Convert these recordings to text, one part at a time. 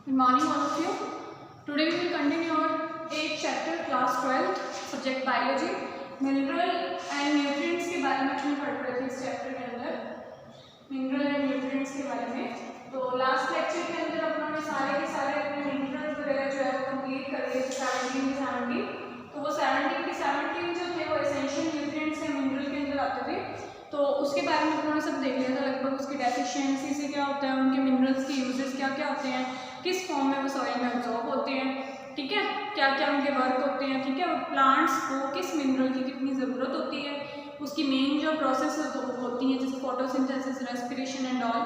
Good morning all of you. Today we will continue our 8th chapter class 12th subject biology. Mineral and nutrients के बारे में हम पढ़ रहे थे इस चैप्टर के अंदर, मिनरल एंड न्यूट्रिएंट्स के बारे में। तो लास्ट लेक्चर के अंदर अपने सारे के सारे अपने मिनरल्स वगैरह जो है वो कंप्लीट कर लिए थे 17 के 17। तो वो 17 के 17 जो थे वो एसेंशियल न्यूट्रिएंट्स या मिनरल के अंदर आते थे। तो उसके बारे में उन्होंने सब देख लिया था लगभग, उसकी डेफिशिएंसी से क्या होता है, उनके मिनरल्स के यूजेस क्या क्या होते हैं, किस फॉर्म में वो सॉइल में एब्जॉर्ब होते हैं, ठीक है, क्या क्या उनके वर्क होते हैं, ठीक है, प्लांट्स को किस मिनरल की कितनी ज़रूरत होती है, उसकी मेन जो प्रोसेस होती हैं जैसे photosynthesis, respiration and all,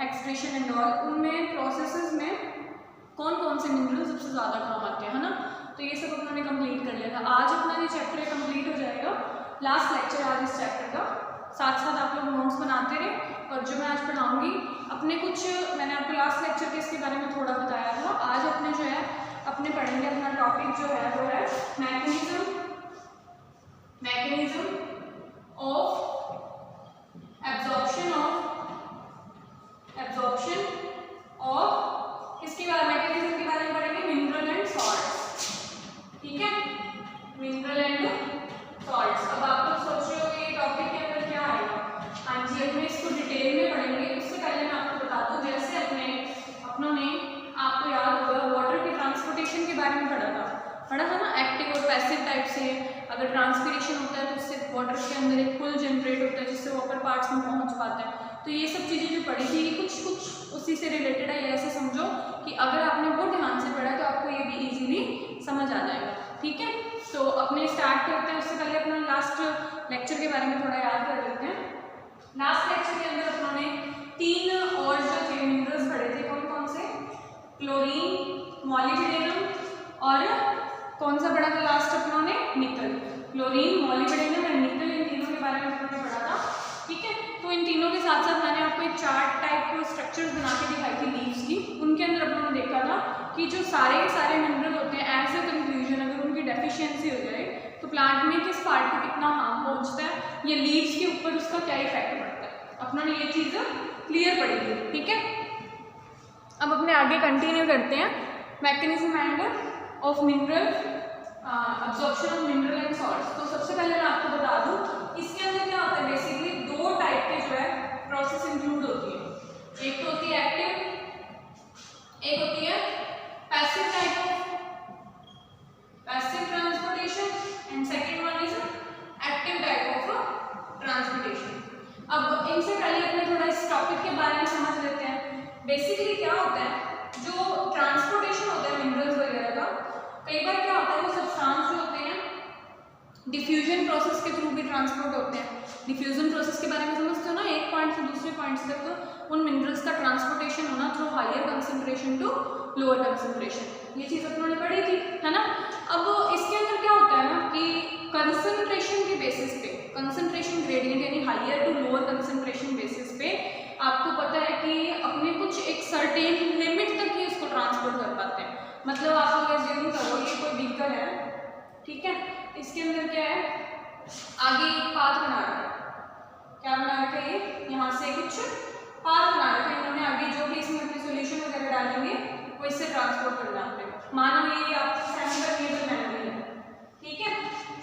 excretion and all, उनमें प्रोसेसेस में कौन कौन से मिनरल सबसे ज़्यादा काम आते हैं, है ना। तो ये सब उन्होंने कंप्लीट कर लिया था। आज अपना ये चैप्टर कंप्लीट हो जाएगा, लास्ट लेक्चर आज इस चैप्टर का। साथ साथ आप लोग नोट्स बनाते रहे और जो मैं आज पढ़ाऊँगी अपने कुछ, मैंने आपको लास्ट लेक्चर के इसके बारे में थोड़ा बताया था। आज अपने जो है अपने पढ़ेंगे, अपना टॉपिक जो है वो है मैकेनिज्म ऑफ एब्जॉर्प्शन ऑफ किसके बारे में, मैकेनिज्म के बारे में पढ़ेंगे, मिनरल एंड सॉल्ट्स, ठीक है, मिनरल एंड सॉल्ट्स। अब आप लोग सोच रहे हो कि ये टॉपिक के अंदर क्या आएगा। हाँ जी, अब मैं इसको डिटेल में पढ़ेंगे। उससे पहले मैं आपको बता दूं, जैसे अपनों ने आपको याद होगा वाटर के ट्रांसपोर्टेशन के बारे में पढ़ा था ना, एक्टिव और पैसिव टाइप से। अगर ट्रांसपिरेशन होता है तो उससे वाटर के अंदर एक पुल जनरेट होता है जिससे वो अपर पार्ट्स में पहुंच पाता है। तो ये सब चीज़ें जो पढ़ी थी कुछ उसी से रिलेटेड है। ऐसे समझो कि अगर आपने वो ध्यान से पढ़ा तो आपको ये भी इजीली समझ आ जाएगा, ठीक है। तो अपने स्टार्ट करते हैं। उससे पहले अपना लास्ट लेक्चर के बारे में थोड़ा याद कर लेते हैं। लास्ट लेक्चर के अंदर उन्होंने 3 और जो थे मिनरल्स पढ़े थे, कौन कौन से, क्लोरीन, मॉलिब्डेनम और कौन सा पढ़ा था लास्ट अपनों ने, निकल। क्लोरीन, मॉलिब्डेनम और निकल, इन तीनों के बारे में उन्होंने पढ़ा था, ठीक है। तो इन तीनों के साथ साथ मैंने आपको एक चार्ट टाइप स्ट्रक्चर्स बना के दिखाई थी लीव्स की। उनके अंदर अपनों ने देखा था कि जो सारे के सारे मिनरल होते हैं, एज ए कंक्लूजन अगर उनकी डेफिशिएंसी हो जाए तो प्लांट में किस पार्ट को कितना हार्म पहुंचता है, या लीव्स के ऊपर उसका क्या इफेक्ट पड़ता है। अपनों ने ये चीज़ क्लियर पढ़ी थी, ठीक है। अब अपने आगे कंटिन्यू करते हैं, mechanism end of mineral absorption of mineral and salts. तो सबसे पहले मैं आपको बता दूं इसके अंदर क्या होता है, बेसिकली 2 टाइप के जो है प्रोसेस इंक्लूड होती है। एक तो होती है एक्टिव, एक होती है passive type of passive transportation and second one is active type of transportation. अब इनसे पहले अपने थोड़ा इस टॉपिक के बारे में समझ लेते हैं। बेसिकली क्या होता है, जो ट्रांसपोर्टेशन होता है मिनरल्स वगैरह का, कई बार क्या होता है वो सब्सटेंस जो होते हैं डिफ्यूजन प्रोसेस के थ्रू भी ट्रांसपोर्ट होते हैं। डिफ्यूजन प्रोसेस के बारे में समझते हो ना, एक पॉइंट से दूसरे पॉइंट्स तक तो उन मिनरल्स का ट्रांसपोर्टेशन होना through higher concentration to lower concentration, ये चीज़ अपनों ने पढ़ी थी, है ना। अब इसके अंदर क्या होता है ना कि कंसंट्रेशन के बेसिस पे, कंसंट्रेशन ग्रेडियंट यानी higher to lower concentration basis पे आपको पता है कि अपने कुछ एक सर्टेन लिमिट तक ही उसको ट्रांसपोर्ट कर पाते हैं। मतलब आप लोग एज्यूम करो ये कोई व्हीकल है, ठीक है, इसके अंदर क्या है, आगे एक पाथ बना रखा है, क्या बना रखा है, ये यहाँ से कुछ पाथ बना रखा है इन्होंने। आगे जो भी इसमें अपने सोल्यूशन वगैरह डालेंगे वो इससे ट्रांसपोर्ट करना है। मानो ये आपका सैम्बल नेबल मेम्ब्रेन है, ठीक है,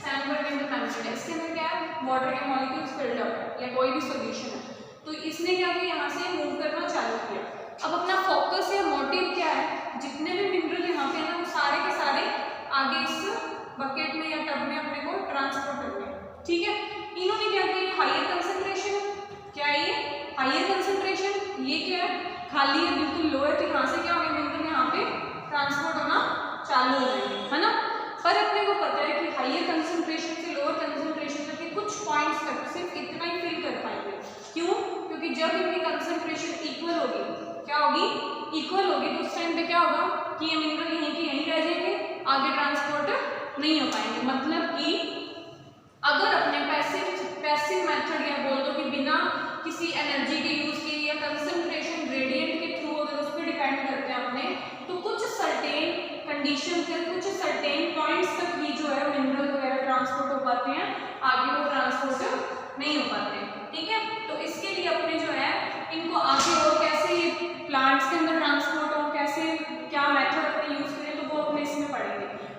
सैम्बल नेबल मेम्ब्रेन है, इसके अंदर क्या है, वाटर के मॉलिक्यूल्स फिल्ड अप है या कोई भी सोल्यूशन है। तो इसने क्या किया, यहाँ से मूव करना चालू किया। अब अपना फोकस या मोटिव क्या है, जितने भी मिनरल यहाँ पे है ना वो सारे के सारे आगे इस बकेट में या टब में अपने को ट्रांसपोर्ट करने हैं, ठीक है। इन्होंने क्या किया, हाइयर कंसंट्रेशन, क्या है ये हाइयर कंसंट्रेशन, ये क्या है खाली है, बिल्कुल लो है, तो यहाँ से क्या होगा, मिनरल यहाँ पे ट्रांसपोर्ट होना चालू हो जाएंगे, है ना। पर अपने को पता है कि हाइयर कंसंट्रेशन से लोअर कंसंट्रेशन तक के कुछ पॉइंट्स तक सिर्फ इतना ही फिल कर पाएंगे। क्यों, क्योंकि जब इनकी कंसंट्रेशन इक्वल होगी, क्या होगी, इक्वल होगी, तो उस टाइम पे क्या होगा कि ये मिनरल यहीं के यहीं रह जाएंगे, आगे ट्रांसपोर्ट नहीं हो पाएंगे। मतलब कि अगर अपने पैसिव मेथड या बोल दो कि बिना किसी एनर्जी के यूज के या कंसंट्रेशन ग्रेडियंट के थ्रू अगर उस पर डिपेंड करते हैं अपने, तो कुछ सर्टेन कंडीशन से कुछ सर्टेन पॉइंट्स तक ही जो है मिनरल वगैरह ट्रांसपोर्ट हो पाते हैं, आगे वो ट्रांसपोर्ट नहीं हो पाते, ठीक है। तो इसके लिए अपने जो है इनको आगे और कैसे ये प्लांट्स के अंदर ट्रांसपोर्ट हो, कैसे क्या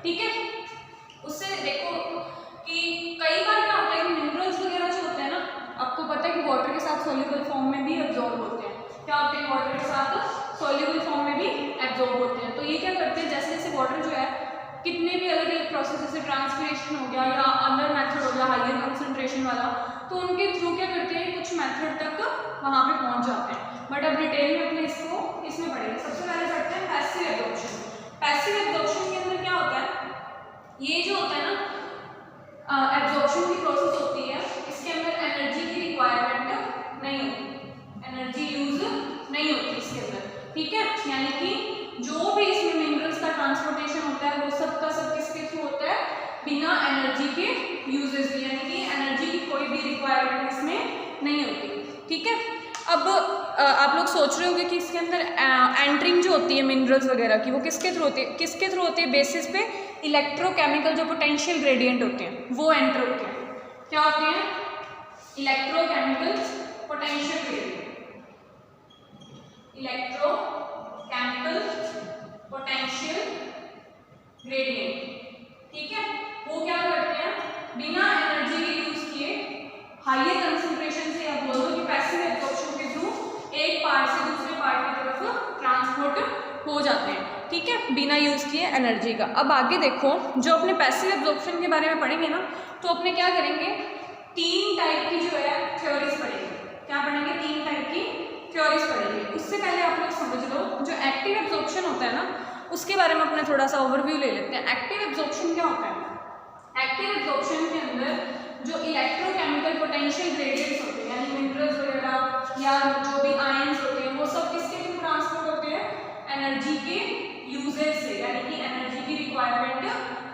ठीक है। उससे देखो कि कई बार क्या होता है कि मिनरल्स वगैरह जो होते हैं ना, आपको पता है कि वाटर के साथ सॉल्युबल फॉर्म में भी एब्जॉर्ब होते हैं। क्या होते हैं? वाटर के साथ सॉल्युबल फॉर्म में भी एब्जॉर्ब होते हैं। तो ये क्या करते हैं, जैसे जैसे वाटर जो है कितने भी अलग अलग प्रोसेस, जैसे ट्रांसपिरेशन हो गया या अदर मेथड हो गया हाइयर कंसंट्रेशन वाला, तो उनके थ्रू क्या करते हैं, कुछ मेथड तक वहाँ पे पहुँच जाते हैं। बट अब डिटेल में अपने इसको इसमें पढ़ेंगे। सबसे पहले पढ़ते हैं पैसिव एब्जॉर्प्शन। पैसिव एब्जॉर्प्शन के अंदर क्या होता है, ये जो होता है ना एब्जॉर्प्शन की प्रोसेस होती है, इसके अंदर एनर्जी की रिक्वायरमेंट नहीं होती, एनर्जी यूज नहीं होती इसके अंदर, ठीक है। यानी कि जो भी इसमें मिनरल्स का ट्रांसपोर्टेशन होता है वो सब का सब किसके थ्रू होता है, बिना एनर्जी के यूजेस, यानी कि एनर्जी की कोई भी रिक्वायरमेंट इसमें नहीं होती, ठीक है। अब आप लोग सोच रहे होंगे कि इसके अंदर एंट्रिंग जो होती है मिनरल्स वगैरह की, वो किसके थ्रू होती है, किसके थ्रू होती है, बेसिस पे इलेक्ट्रोकेमिकल जो पोटेंशियल ग्रेडियंट होते हैं वो एंटर होते हैं। क्या होते हैं? Electrochemical potential gradient, electrochemical potential gradient, ठीक है। वो क्या करते हैं, बिना एनर्जी के यूज किए हाइयर कंसंट्रेशन से, आप बोल दो कि पैसिव एब्जॉर्प्शन के थ्रू एक पार्ट से दूसरे पार्ट की तरफ ट्रांसपोर्ट हो जाते हैं, ठीक है, बिना यूज किए एनर्जी का। अब आगे देखो, जो अपने पैसिव एब्जॉर्प्शन के बारे में पढ़ेंगे ना, तो अपने क्या करेंगे, 3 टाइप की जो है थ्योरीज पढ़ेंगे। क्या पढ़ेंगे? 3 टाइप की थ्योरीज पढ़ेंगे। उससे पहले आप लोग समझ लो, जो एक्टिव एब्जॉर्प्शन होता है ना, उसके बारे में अपने थोड़ा सा ओवरव्यू ले लेते हैं। एक्टिव एब्जॉर्प्शन क्या होता है? एक्टिव एब्जॉर्प्शन के अंदर जो इलेक्ट्रोकेमिकल पोटेंशियल ग्रेडियंट्स होते हैं, यानी मिनरल्स वगैरह या जो भी आयंस होते हैं, वो सब किसके थ्रू ट्रांसपोर्ट होते हैं, एनर्जी के यूजेस से, यानी कि एनर्जी की रिक्वायरमेंट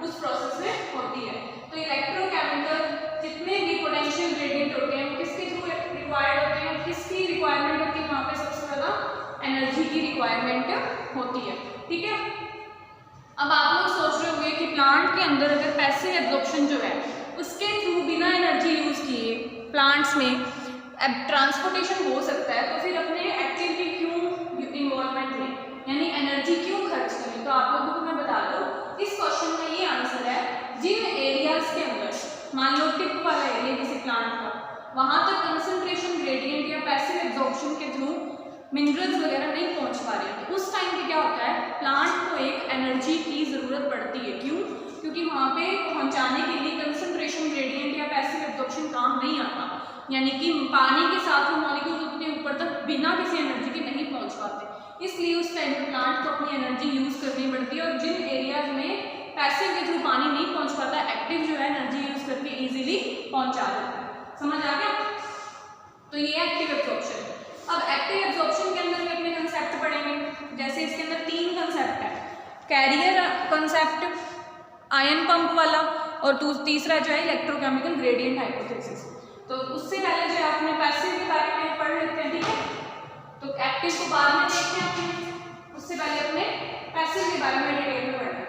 उस प्रोसेस में होती है। तो इलेक्ट्रोकेमिकल जितने भी पोटेंशियल ग्रेडियंट होते हैं वो किसके थ्रू रिक्वायर्ड होते हैं, किसकी रिक्वायरमेंट होती है, वहाँ पे सबसे ज़्यादा एनर्जी की रिक्वायरमेंट होती है, ठीक है। अब आप लोग सोच रहे होंगे कि प्लांट के अंदर अगर पैसिव एब्जॉर्प्शन जो है उसके थ्रू बिना एनर्जी यूज किए प्लांट्स में ट्रांसपोर्टेशन हो सकता है, तो फिर अपने एक्टिविटी क्यों इन्वॉल्वमेंट में, यानी एनर्जी क्यों खर्च करें। तो आप लोगों को मैं बता दूं, इस क्वेश्चन का ये आंसर है, जिन एरियाज के अंदर मान लो टिप वाला एरिया किसी प्लांट का, वहां तक कंसंट्रेशन ग्रेडियंट या पैसिव एब्जॉर्प्शन के थ्रू मिनरल्स वगैरह नहीं पहुंच पा रहे हैं, तो उस टाइम पे क्या होता है, प्लांट को एक एनर्जी की ज़रूरत पड़ती है। क्यों? क्योंकि वहाँ पे पहुंचाने के लिए कंसंट्रेशन ग्रेडियंट या पैसिव एब्जॉर्प्शन काम नहीं आता, यानी कि पानी के साथ वो मॉलिक्यूल्स उतने ऊपर तक बिना किसी एनर्जी के नहीं पहुंच पाते, इसलिए उस टाइम पे प्लांट को अपनी एनर्जी यूज करनी पड़ती है। और जिन एरियाज में पैसिव के थ्रू पानी नहीं पहुंच पाता, एक्टिव जो है एनर्जी यूज करके इजीली पहुंचा देता है। समझ आ गया? तो ये एक्टिव एब्जॉर्प्शन। अब एक्टिव एब्जॉर्प्शन के अंदर भी अपने कंसेप्ट पढ़ेंगे, जैसे इसके अंदर 3 कंसेप्ट है, कैरियर कंसेप्ट, आयन पंप वाला, और तीसरा जो है इलेक्ट्रोकेमिकल ग्रेडियंट हाइपोथेसिस। तो उससे पहले जो है अपने पैसिव के बारे में पढ़ लेते हैं, ठीक है। तो एक्टिव को बाद में देखते हैं अपने, उससे पहले अपने पैसिव के बारे में डिटेल में पढ़ना।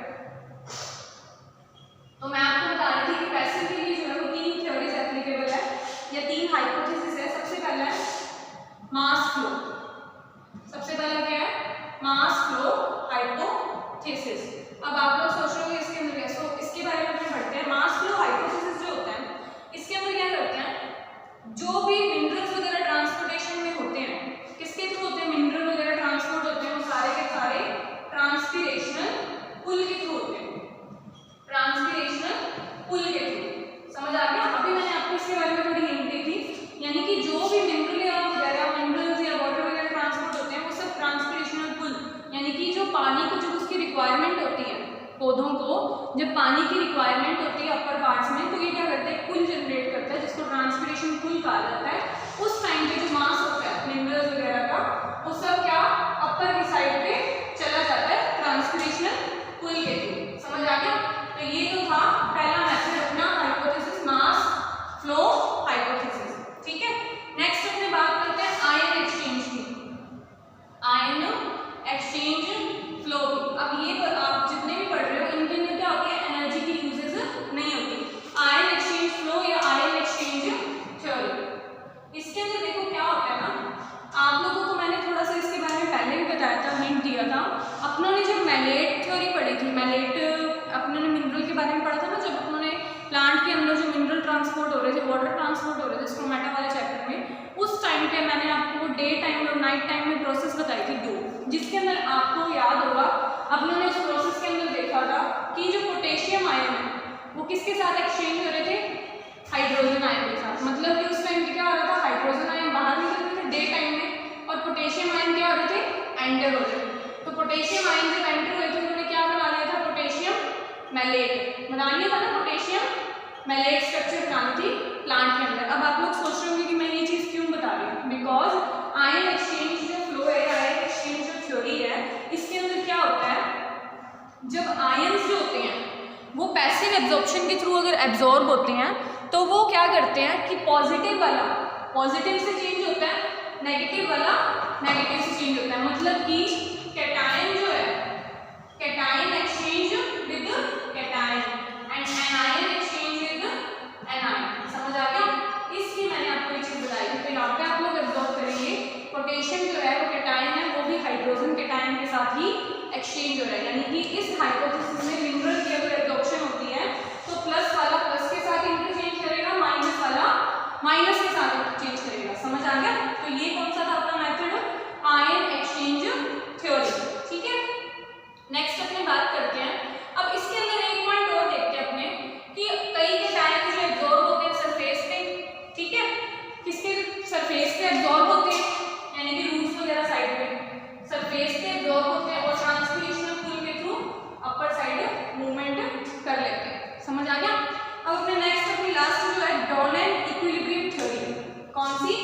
तो मैं आपको बता रही थी कि पैसिव के लिए जो है वो 3 थ्योरीज एप्लीकेबल है या 3 हाइपोथेसिस है। सबसे पहला है मास फ्लो। सबसे पहला क्या है? Mass flow hypothesis. अब आप लोग सोच रहे हो इसके अंदर क्या, सो इसके बारे में अपने पढ़ते हैं। मास फ्लो हाइपोथेसिस जो होता है, इसके अंदर क्या करते हैं, जो भी मिनरल्स वगैरह ट्रांसपोर्टेशन में होते हैं, किसके थ्रू होते हैं, मिनरल वगैरह ट्रांसपोर्ट होते हैं, वो सारे के सारे ट्रांसपिरेशनल पुल के थ्रू होते हैं, ट्रांसपिरेशनल पुल के थ्रू। समझ आ गया? अभी मैंने आपको इसके बारे में थोड़ी हिंट दी थी, यानी कि जो भी मिनरल्स या वाटर वगैरह ट्रांसपोर्ट होते हैं वो सब ट्रांसपिरेशनल पुल, यानी कि जो पानी को, जो उसकी रिक्वायरमेंट होती है, पौधों को जब पानी की रिक्वायरमेंट होती है अपर पार्ट्स में, तो ये क्या करता है, पुल जनरेट करता है, जिसको ट्रांसपिरेशन पुल कहा जाता है। उस टाइम पे जो मास होता है मिनरल्स वगैरह का, वो सब क्या अपर की साइड पे चला जाता है ट्रांसपिरेशनल पुल के थ्रू। समझ आ गया? तो ये तो था पहला मेथड अपना हाइपोथेसिस, मास फ्लो हाइपोथेसिस, ठीक है। नेक्स्ट अपने बात करते हैं आयन एक्सचेंज की, आयन एक्सचेंज फ्लो की। अब ये आप जितने भी पढ़ रहे हो इनके अंदर क्या होती है, एनर्जी की यूजेस नहीं होती। आयन एक्सचेंज फ्लो या आयन एक्सचेंज थ्योरी, इसके अंदर देखो क्या होता है ना, आप लोगों को मैंने थोड़ा सा इसके बारे में पहले भी बताया था, हिंट दिया था। अपनों ने जब मैलेट थ्योरी पढ़ी थी, मैलेट अपने ने मिनरल के बारे में पढ़ा था ना, जब अपने प्लांट के अंदर जो मिनरल ट्रांसपोर्ट हो रहे थे, वाटर ट्रांसपोर्ट हो रहे थे स्ट्रोमेटा वाले चैप्टर में, उस टाइम पे मैंने आपको डे टाइम में और नाइट टाइम में प्रोसेस बताई थी 2, जिसके अंदर आपको याद होगा अपने ने उस प्रोसेस के अंदर देखा था कि जो पोटेशियम आयन है वो किसके साथ एक्सचेंज हो रहे थे, हाइड्रोजन आयन के साथ। मतलब कि उस टाइम पे क्या हो रहा था, हाइड्रोजन आयन बाहर निकल रहे थे डे टाइम में और पोटेशियम आयन क्या हो रहे थे, एंटर हो रहे थे। तो पोटेशियम आयन जब एंटर हुए थे उन्होंने क्या बना लिया था, पोटेशियम मैलेट बना लिया था ना, पोटेशियम मैलेट स्ट्रक्चर बनानी थी प्लांट के अंदर। अब आप लोग सोच रहे होंगे कि मैं ये चीज़ क्यों बता रही हूँ, बिकॉज आयन एक्सचेंज जो फ्लो है, आयन एक्सचेंज जो थ्योरी है, इसके अंदर क्या होता है, जब आयन्स जो होते हैं वो पैसिव एब्जॉर्प्शन के थ्रू अगर एब्जॉर्ब होते हैं तो वो क्या करते हैं कि पॉजिटिव वाला पॉजिटिव से चेंज होता है, नेगेटिव वाला नेगेटिव से चेंज होता है। मतलब कि कैटायन जो है, cation exchange with cation and anion exchange with anion. समझ आ गया? इसकी मैंने आपको एक चीज बताई थी। तो यहाँ पे आप लोग एब्जॉर्ब करेंगे पोटेशियम जो है वो कैटायन है, वो भी हाइड्रोजन कैटायन के साथ ही एक्सचेंज हो रहा है। यानी कि इस हाइपोथेसिस में मिनरल की अगर एब्जॉर्प्शन होती है तो प्लस वाला प्लस के साथ इंटरचेंज करेगा, माइनस वाला माइनस के साथ इंटरचेंज करेगा। समझ आ गया? तो ये कौन सा था अपना मेथड, आयन एक्सचेंज थ्योरी। ठीक है, नेक्स्ट अपने बात करते हैं। अब इसके अंदर एक पॉइंट और देखते हैं अपने कि कई कैटायन जो एब्जॉर्ब होते हैं सरफेस पे, ठीक है, किसके सरफेस पे एब्जॉर्ब होते हैं, यानी कि रूट्स वगैरह साइड पे सरफेस पे एब्जॉर्ब होते हैं और ट्रांसपिरेशनल पुल के थ्रू अपर साइड मूवमेंट कर लेते हैं। समझ आ गया? अब अपने नेक्स्ट अपनी लास्ट जो है डॉनेन इक्विलिब्रियम थ्योरी। कौन सी?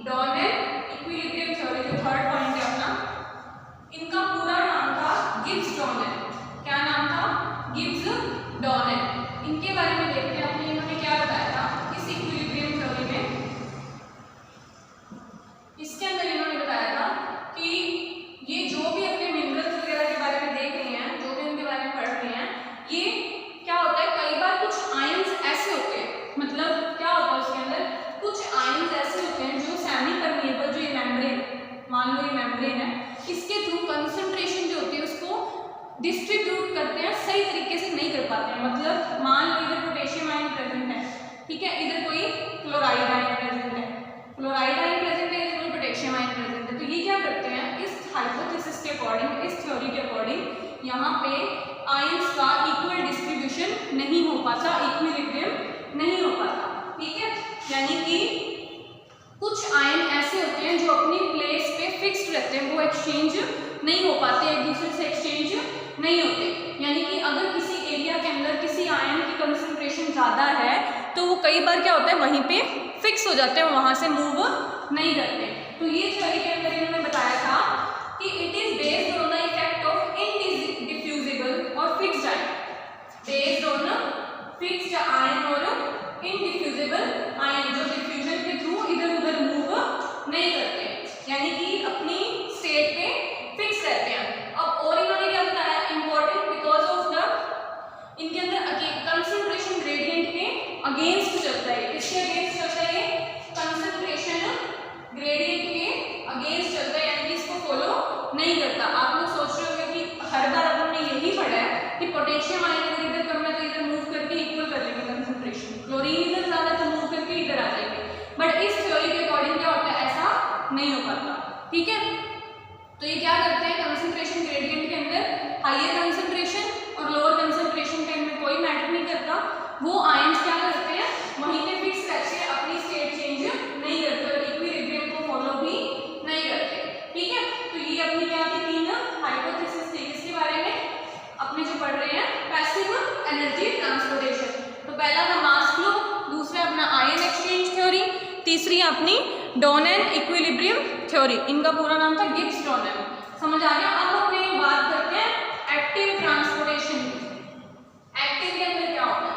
डॉनेन इक्विलिब्रियम थ्योरी, जो थर्ड पॉइंट है अपना। इनका पूरा नाम था गिब्स डॉनेन। क्या नाम था? गिब्स डॉनेन। इनके बारे में देखते हैं अपने, इन्होंने क्या बताया था इस इक्विलिब्रियम थ्योरी में। इसके अंदर इन्होंने बताया था कि ये जो भी अपने मिनरल्स वगैरह के बारे में देख रहे हैं, जो भी उनके बारे में पढ़ रहे हैं, ये क्या होता है, कई बार कुछ आयंस ऐसे होते हैं, मतलब क्या होता है उसके अंदर कुछ आयंस ऐसे होते हैं जो सेमी परमिएबल, जो ये मेम्ब्रेन, मान लो ये मेम्ब्रेन है, इसके थ्रू कंसंट्रेशन जो होती है उसको डिस्ट्रीब्यूट करते हैं, सही तरीके से नहीं कर पाते हैं। मतलब मान लो इधर पोटेशियम आयन प्रेजेंट है, ठीक है, इधर कोई क्लोराइड आयन प्रेजेंट है, क्लोराइड आयन प्रेजेंट है, इधर कोई पोटेशियम आयन प्रेजेंट है। तो ये क्या करते हैं, इस हाइपोथेसिस के अकॉर्डिंग, इस थ्योरी के अकॉर्डिंग यहाँ पे आयंस का इक्वल डिस्ट्रीब्यूशन नहीं हो पाता, इक्विलिब्रियम नहीं हो पाता। ठीक है, यानी कि कुछ आयन ऐसे होते हैं जो अपनी प्लेस पे फिक्स्ड रहते हैं, वो एक्सचेंज नहीं हो पाते, एक दूसरे से एक्सचेंज नहीं होते। यानी कि अगर किसी एरिया के अंदर किसी आयन की कंसंट्रेशन ज़्यादा है तो वो कई बार क्या होता है वहीं पे फिक्स हो जाते हैं, वहाँ से मूव नहीं करते। तो ये थ्योरी के अंदर इन्होंने बताया था कि it is based on the effect of indiffusible और fixed ion, based on fixed ion और इनडिफ्यूजिबल आयन, जो डिफ्यूजन के थ्रू इधर उधर मूव नहीं करते, यानी कि अपनी स्टेट पे फिक्स रहते हैं। अब और इन्होंने क्या बताया, इंपॉर्टेंट बिकॉज ऑफ द, इनके अंदर कंसंट्रेशन ग्रेडियंट के अगेंस्ट चलता है। किसके अगेंस्ट चलता है? कंसंट्रेशन ग्रेडियंट के अगेंस्ट चलता है, यानी कि इसको फॉलो नहीं करता। आप लोग सोच रहे होंगे कि हर बार हमने यही पढ़ा है कि पोटेशियम आयन अगर इधर कम है तो इधर मूव करके इक्वल कर लेंगे कंसंट्रेशन, क्लोरीन इधर ज्यादा तो मूव करके इधर आ जाएंगे, बट इस थ्योरी के अकॉर्डिंग क्या होता है, ऐसा नहीं हो पाता। ठीक है, तो ये क्या करते हैं, कंसंट्रेशन ग्रेडियंट के अंदर हायर कंसंट्रेशन और लोअर कंसंट्रेशन के अंदर कोई मैटर नहीं करता, वो आयंस क्या करते हैं वहीं पे फिक्स रहते हैं, अपनी स्टेट चेंज नहीं करते और इक्विलिब्रियम को फॉलो भी नहीं करते। ठीक है, तो ये अपनी क्या थी, 3 हाइपोथेसिस थी। इसके बारे में अपने जो पढ़ रहे हैं पैसिव एनर्जी ट्रांसपोर्टेशन। तो पहला था मास फ्लो, दूसरा अपना आयन एक्सचेंज थ्योरी, तीसरी अपनी डॉनेन इक्विलिब्रियम थ्योरी। इनका पूरा नाम था गिब्स डॉनेन। समझ आ गया? अब अपने बात करते हैं एक्टिव ट्रांसपोर्टेशन की। एक्टिव के अंदर क्या होता है?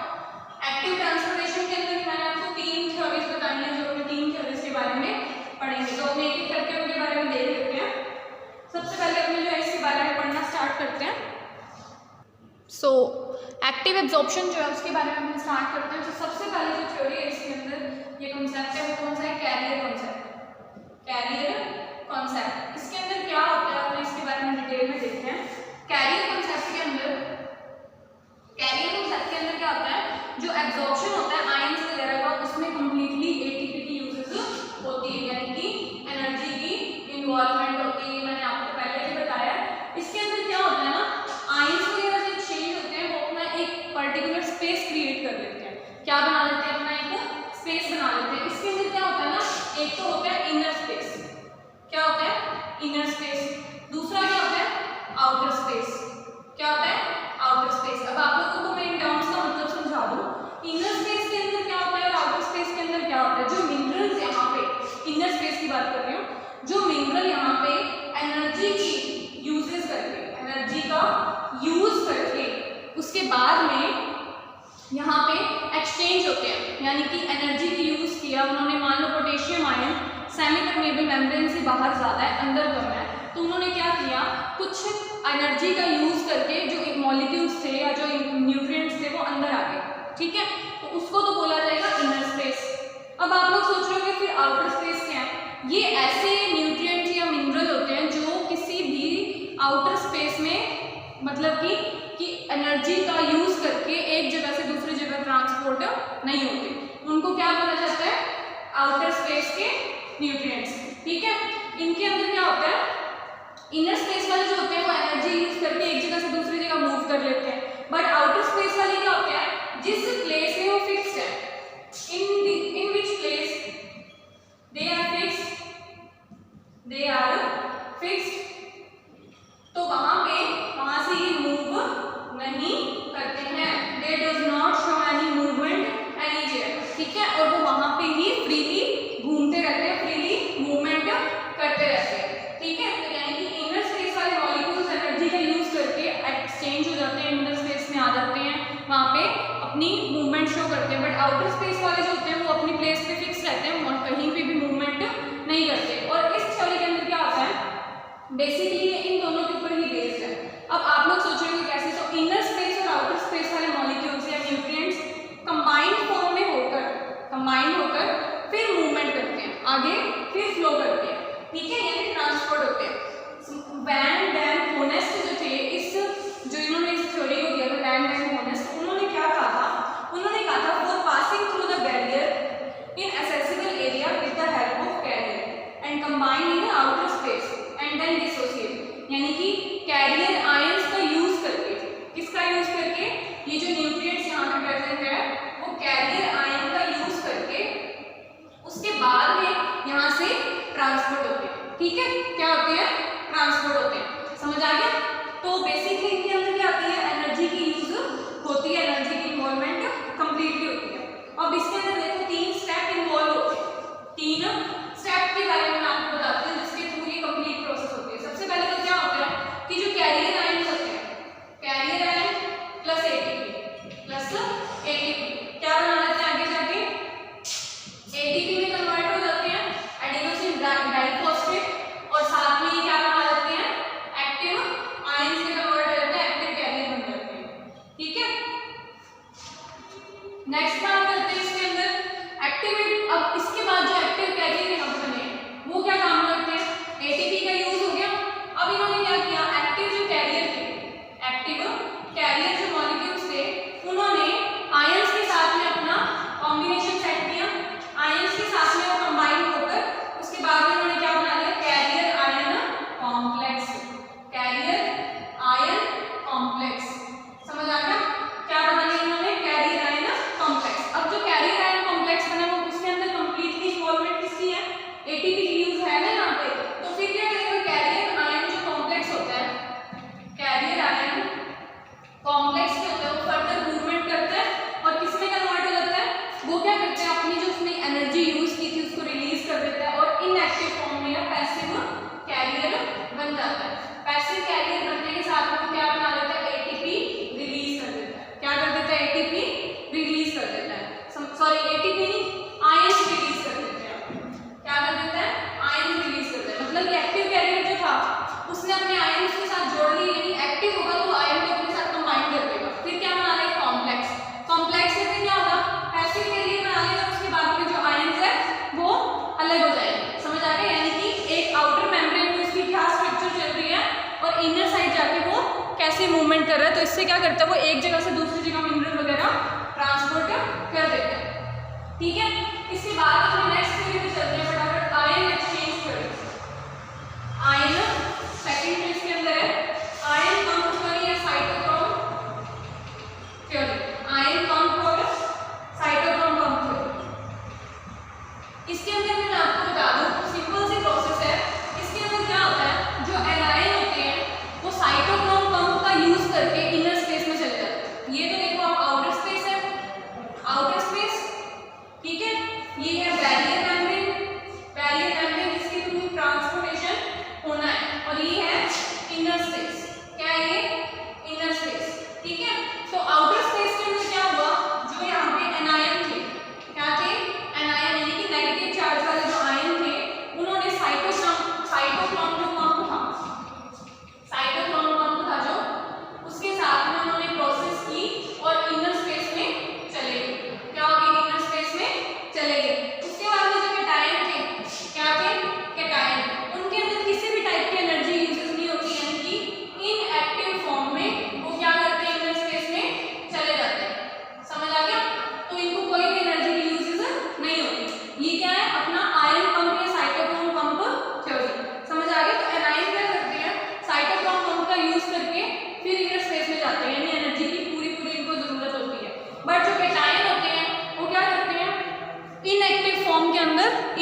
एक्टिव ट्रांसपोर्टेशन के अंदर मैंने आपको 3 थ्योरीज बताई हैं, जो अपने 3 थ्योरीज के बारे में पढ़ेंगे। तो अपने एक एक करके उनके बारे में देख लेते हैं। सबसे पहले अपने जो है इसके बारे में पढ़ना स्टार्ट करते हैं। सो एक्टिव एब्जॉर्प्शन जो है उसके बारे में हम स्टार्ट करते हैं। तो सबसे पहले जो थ्योरी है इसके अंदर ये कॉन्सेप्ट है, वो कौन सा है, कैरियर कॉन्सेप्ट। कैरियर कॉन्सेप्ट, इसके अंदर क्या होता है अपने इसके बारे में डिटेल में देखते हैं। कैरियर कॉन्सेप्ट के अंदर क्या बना लेते हैं, अपना एक स्पेस बना लेते हैं। इसके अंदर क्या होता है ना, एक तो होता है इनर स्पेस, क्या होता है इनर स्पेस, दूसरा क्या होता है आउटर स्पेस, क्या होता है आउटर स्पेस। अब आप लोगों को मैं इन टर्म्स का मतलब समझा दूं, इनर स्पेस के अंदर क्या होता है और आउटर स्पेस के अंदर क्या होता है। जो मिनरल्स यहाँ पे इनर स्पेस की बात कर रही हूँ, जो मिनरल यहाँ पे एनर्जी की यूजेस करके, एनर्जी का यूज करके उसके बाद में यहाँ पे एक्सचेंज होते हैं, यानी कि एनर्जी की यूज किया उन्होंने, मान लो potassium ion semi permeable membrane से बाहर ज़्यादा है, अंदर कम है, तो उन्होंने क्या किया, कुछ एनर्जी का यूज करके जो मॉलिक्यूल्स थे या जो न्यूट्रिएंट्स थे वो अंदर आ गए, ठीक है, तो उसको तो बोला जाएगा इनर स्पेस। अब आप लोग सोच रहे हो फिर आउटर स्पेस क्या है, ये ऐसे न्यूट्रिएंट्स या मिनरल होते हैं जो किसी भी आउटर स्पेस में मतलब कि एनर्जी का यूज करके एक जगह से दूसरी जगह ट्रांसपोर्ट नहीं होते, उनको क्या बोला जाता है, आउटर स्पेस के न्यूट्रिएंट्स, ठीक है। इनके अंदर क्या होता है, इनर स्पेस वाले जो होते हैं वो एनर्जी यूज करके एक जगह से दूसरी जगह मूव कर लेते हैं, बट आउटर स्पेस वाले क्या होते हैं, जिस प्लेस में वो फिक्स है, in which place they are fixed, तो वहां से ये मूव नहीं करते हैं, they does not show any movement anywhere, ठीक है, और वो वहां पे ही फ्रीली घूमते रहते हैं, फ्रीली मूवमेंट करते रहते हैं, ठीक है। तो यानी कि इनर स्पेस वाले मॉलिक्यूल्स एनर्जी का यूज करके एक्सचेंज हो जाते हैं, इनर स्पेस में आ जाते हैं, वहां पे अपनी मूवमेंट शो करते हैं, बट आउटर स्पेस वाले जो होते हैं वो अपनी प्लेस पे फिक्स रहते हैं, वो कहीं पे भी मूवमेंट नहीं करते। और इस थ्योरी के अंदर क्या होता है, बेसिकली ये इन दोनों के ऊपर ही बेस्ड है। अब आप लोग सोच रहे हो कैसे, तो इनर स्पेस और आउटर स्पेस वाले मॉलिक्यूल्स या न्यूट्रिएंट्स कंबाइंड फॉर्म में होकर फिर मूवमेंट करते हैं आगे, फिर फ्लो करते हैं, ठीक है, यानी ट्रांसपोर्ट होते हैं। वैन डैन होनेस्ट जो थे, जो इन्होंने इस थ्योरी को दिया था, वैन डैन होनेस्ट, उन्होंने क्या कहा था, उन्होंने कहा था for passing through the barrier in accessible area with the help of carrier and combine in outer space and then dissociate, यानी कि कैरियर आयंस का यूज करके, किसका यूज करके, ये जो न्यूट्रिएंट्स यहाँ पे प्रेजेंट है वो कैरियर आयन का यूज करके उसके बाद में यहाँ से ट्रांसपोर्ट होते हैं, ठीक है, क्या होते हैं, ट्रांसपोर्ट होते हैं, समझ आ गया। तो बेसिकली इनके अंदर क्या आती है, एनर्जी की यूज होती है, एनर्जी की इन्वॉल्वमेंट कंप्लीटली होती है। अब इसके अंदर देखो 3 स्टेप इन्वॉल्व होते हैं, 3 स्टेप के बारे में मैं आपको बताती हूँ जिसके थ्रू ये कंप्लीट प्रोसेस होती है। सबसे पहले तो क्या होता है कि जो कैरियर आयन होते हैं, कैरियर आयन प्लस एटीपी क्या बना लेते हैं आगे जाके, एटीपी में कन्वर्ट हो जाते हैं एडेनोसिन डाइफॉस्फेट, और साथ में ये क्या बना लेते हैं, एक्टिव आयंस में कन्वर्ट हो जाते हैं, एक्टिव कैरियर बन जाते हैं, ठीक है। नेक्स्ट बात करते हैं इसके अंदर एक्टिवेट। अब इसके बाद जो एक्टिव कैरियर यहाँ पे बने वो क्या काम करते हैं, एटीपी का यूज हो गया। अब इन्होंने क्या किया, एक्टिव जो कैरियर थे, एक्टिव कैरियर जो मॉलिक्यूल्स थे, उन्होंने आयंस के साथ में अपना कॉम्बिनेशन सेट किया, आयंस के साथ में वो कंबाइन होकर उसके बाद में उन्होंने क्या बना लिया, carrier ion complex, carrier ion complex, समझ आ गया, क्या बना लिया इन्होंने, कैरियर आयन कॉम्प्लेक्स। अब जो कैरियर आयन कॉम्प्लेक्स बना वो उसके अंदर कंप्लीटली इन्वॉल्वमेंट किसकी है, एटीपी की यूज है ना यहाँ पे, तो फिर क्या करेगा, कैरियर आयन जो कॉम्प्लेक्स होता है, कैरियर आयन कॉम्प्लेक्स जो होता है वो फर्दर मूवमेंट करता है और किसमें कन्वर्ट हो जाता है, वो क्या करते हैं, अपनी जो उसने एनर्जी यूज की थी उसको रिलीज कर देता है और इनएक्टिव फॉर्म में या पैसिव कैरियर बन जाता है। पैसिव कैरियर बनने के साथ में क्या बना लेता है, एटीपी रिलीज कर देता है, क्या कर देता है, एटीपी रिलीज कर देता है, सॉरी एटीपी नहीं, आयंस रिलीज कर देते हैं, क्या कर देता है, आयंस रिलीज कर देता है, मतलब कि एक्टिव कैरियर जो था उसने अपने आयन के साथ जोड़ ली, यानी एक्टिव होगा तो आयन को अपने साथ कंबाइन कर देगा, फिर क्या बना लेगा, कॉम्प्लेक्स, कॉम्प्लेक्स से फिर क्या होगा, पैसिव कैरियर बना लेगा, उसके बाद में जो आयंस है वो अलग हो जाएंगे, समझ आ गया। यानी कि एक आउटर मेम्ब्रेन में उसकी क्या स्ट्रक्चर चल रही है और इनर साइड जाके वो कैसे मूवमेंट कर रहा है, तो इससे क्या करता है, वो एक जगह से दूसरी जगह मिनरल वगैरह ट्रांसपोर्ट कर देता है, ठीक है। इसके बाद अपने नेक्स्ट थ्योरी पे चलते हैं फटाफट, ion exchange theory. Ion second page के अंदर है, आयन पंप थ्योरी या साइटोक्रोम थ्योरी, आयन पंप और साइटोक्रोम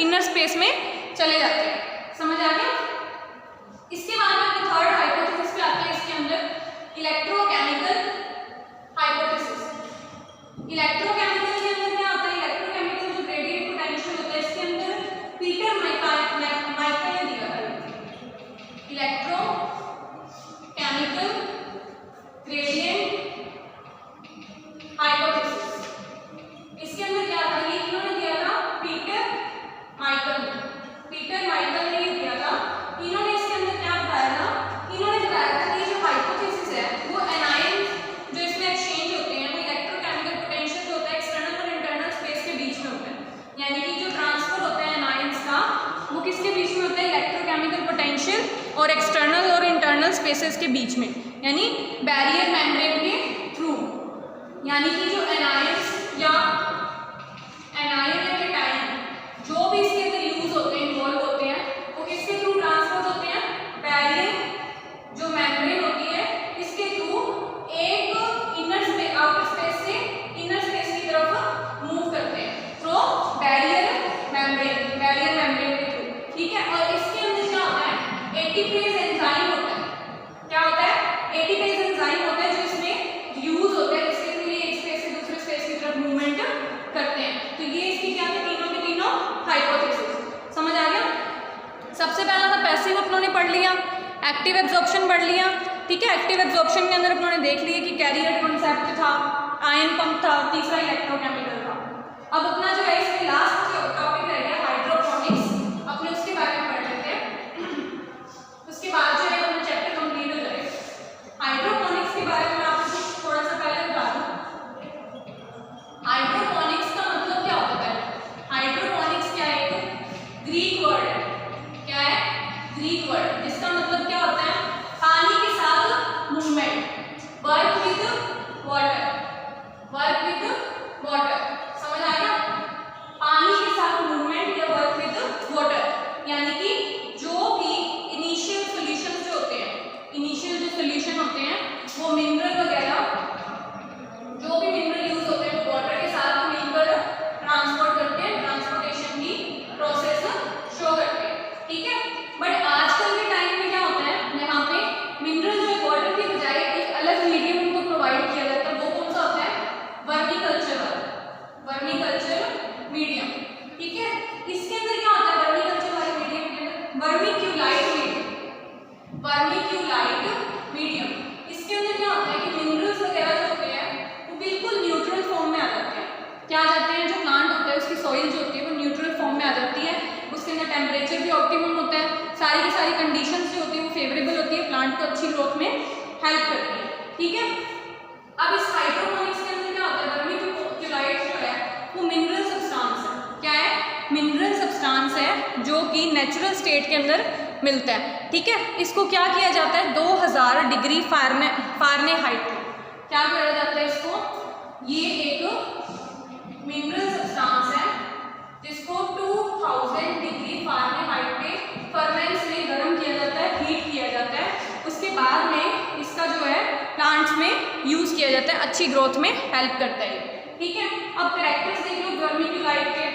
इनर स्पेस में चले जाते हैं। समझ आ गया? इसके बाद में थर्ड हाइपोथेसिस पे आते हैं। इसके अंदर इलेक्ट्रोकेमिकल हाइपोथेसिस। इलेक्ट्रोकेमिकल के अंदर क्या होता है? इलेक्ट्रोकेमिकल जो ग्रेडियंट पोटेंशियल होता है इसके अंदर पीटर माइकल ने दिया था। इलेक्ट्रोकेमिकल ग्रेडियंट हाइपोथेसिस, इसके अंदर क्या था? ये किन्होंने दिया था? पीटर माइकल ने ये दिया था। इन्होंने इसके अंदर क्या बताया था? इन्होंने बताया था कि जो हाइपोथेसिस है वो एनायन जो इसमें एक्सचेंज होते हैं वो इलेक्ट्रोकेमिकल पोटेंशियल जो होता है एक्सटर्नल और इंटरनल स्पेस के बीच में होता है। यानी कि जो ट्रांसफर होता है एनायंस का वो किसके बीच में होता है? इलेक्ट्रोकेमिकल पोटेंशियल और एक्सटर्नल और इंटरनल स्पेसेस के बीच में, यानी बैरियर मेम्ब्रेन के थ्रू। यानी कि जो एनायंस या कैटायन जो भी इसके अंदर यूज होते हैं, इन्वॉल्व होते हैं, वो किसके थ्रू ट्रांसफर होते हैं? बैरियर जो मेम्ब्रेन होती है इसके थ्रू एक इनर स्पेस आउटर स्पेस से इनर स्पेस की तरफ मूव करते हैं थ्रू बैरियर मेम्ब्रेन के थ्रू। ठीक है? और इसके अंदर क्या होता है? एटीपेज एंजाइम होता है। क्या होता है? एटीपेज एंजाइम होता है जो इसमें यूज होता है, जिसके थ्रू ये एक स्पेस से दूसरे स्पेस की तरफ मूवमेंट करते हैं। तो ये इसकी क्या है? तीनों के तीनों हाइपोथेसिस। समझ आ गया? सबसे पहला था पैसिव, अपनों ने पढ़ लिया। एक्टिव एब्जॉर्प्शन पढ़ लिया। ठीक है? एक्टिव एब्जॉर्प्शन के अंदर अपनों ने देख लिया कि कैरियर कॉन्सेप्ट था, आयन पंप था, तीसरा इलेक्ट्रोकेमिकल था। अब अपना जो है इसमें लास्ट टॉपिक रह गया हाइड्रोपोनिक्स। अपने उसके बारे में पढ़ लेते हैं, उसके बाद जो है अपना चैप्टर कंप्लीट हो जाएगा। हाइड्रोपोनिक्स के बारे में आपको थोड़ा सा पहले बता दूं। हाइड्रोपोनिक्स का मतलब क्या होता है? हाइड्रोपोनिक्स क्या है? एक ग्रीक वर्ड है। क्या है? ग्रीक वर्ड, जिसका मतलब क्या होता है? पानी के साथ movement, work with water, work with water. समझ आ गया? पानी के साथ मूवमेंट या वर्क विद वाटर, यानी कि जो भी इनिशियल सॉल्यूशन जो होते हैं, इनिशियल जो सॉल्यूशन होते हैं वो मिनरल वगैरह, जो भी मिनरल यूज होते हैं वो वाटर के साथ मिलकर ट्रांसपोर्ट करते हैं, ट्रांसपोर्टेशन की प्रोसेस शो करते हैं। ठीक है? बट आजकल के टाइम में क्या होता है? यहाँ पे मिनरल जो है वाटर की बजाय एक अलग मीडियम उनको प्रोवाइड किया जाता है। वो कौन सा होता है? वर्मीकल्चर वाला, वर्मीकल्चर मीडियम। ठीक है? इसके अंदर क्या होता है? वर्मीकल्चर वाले मीडियम के अंदर वर्मीक्यूलाइट मीडियम। इसके अंदर क्या होता है कि मिनरल्स वगैरह जो होते हैं वो बिल्कुल न्यूट्रल फॉर्म में आ जाते हैं। क्या आ जाते हैं? जो प्लांट होता है उसकी सॉइल जो होती है वो न्यूट्रल फॉर्म में आ जाती है। उसके अंदर टेम्परेचर भी ऑप्टिमम होता है, सारी की सारी कंडीशंस जो होती है वो फेवरेबल होती है, प्लांट को अच्छी ग्रोथ में हेल्प करती है। ठीक है? अब इस हाइड्रोपोनिक्स के अंदर क्या होता है? वर्मीक्यूलाइट जो है वो मिनरल सब्सटेंस है। क्या है? मिनरल सब्सटेंस है जो कि नेचुरल स्टेट के अंदर मिलता है। ठीक है? इसको क्या किया जाता है? 2000 डिग्री फ़ारेनहाइट पे क्या किया जाता है इसको? ये एक मिनरल सब्सटेंस है जिसको 2000 डिग्री फ़ारेनहाइट पे फर्नेस में गर्म किया जाता है, हीट किया जाता है। उसके बाद में इसका जो है प्लांट्स में यूज़ किया जाता है, अच्छी ग्रोथ में हेल्प करता है। ठीक है? अब कैरेक्टर्स देख लो वर्मीक्यूलाइट के।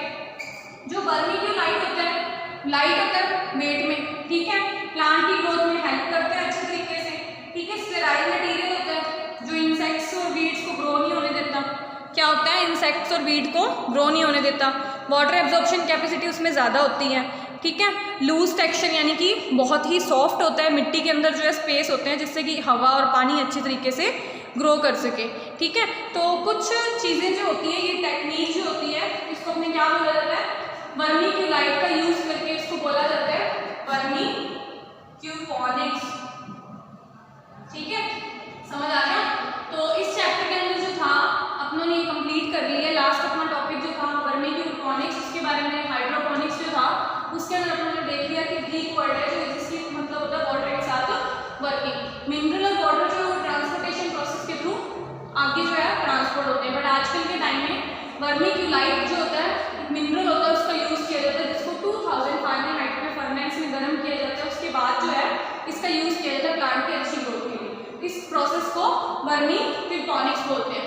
जो वर्मीक्यूलाइट होता है लाइट होता है वेट में। ठीक है? प्लांट की ग्रोथ में हेल्प करता है अच्छे तरीके से। ठीक है? स्टेराइल मटेरियल होता है जो इंसेक्ट्स और वीड्स को ग्रो नहीं होने देता। क्या होता है? इंसेक्ट्स और वीड को ग्रो नहीं होने देता। वाटर एब्जॉर्प्शन कैपेसिटी उसमें ज़्यादा होती है। ठीक है? लूज टेक्सचर, यानी कि बहुत ही सॉफ्ट होता है। मिट्टी के अंदर जो है स्पेस होते हैं जिससे कि हवा और पानी अच्छी तरीके से ग्रो कर सके। ठीक है? तो कुछ चीज़ें जो होती हैं, ये टेक्निक जो होती है इसको हमने क्या बोला जाता है? वर्मीक्यूलाइट का यूज़ करके इसको बोला जाता है वर्मीक्यूपोनिक्स। ठीक है? समझ आ गया? तो इस चैप्टर के अंदर जो था अपनों ने कंप्लीट कर लिया। लास्ट अपना टॉपिक जो था वर्मीक्यूपोनिक्स, उसके बारे में हाइड्रोपोनिक्स जो था उसके अंदर अपनों ने देख लिया कि ग्रीक वर्ड है जो जिसकी मतलब होता है वाटर के साथ वर्किंग। मिनरल और वाटर जो ट्रांसपोर्टेशन प्रोसेस के थ्रू आगे जो है ट्रांसपोर्ट होते हैं। बट आजकल के टाइम में वर्मीक्यूलाइट जो होता है मिनरल होता है उसका यूज़ किया जाता है, जिसको 2000 फ़ारेनहाइट में फर्नेस में गर्म किया जाता है। उसके बाद जो है इसका यूज़ किया जाता है प्लांट की अच्छी ग्रोथ के लिए। इस प्रोसेस को वर्मीक्यूपोनिक्स बोलते हैं।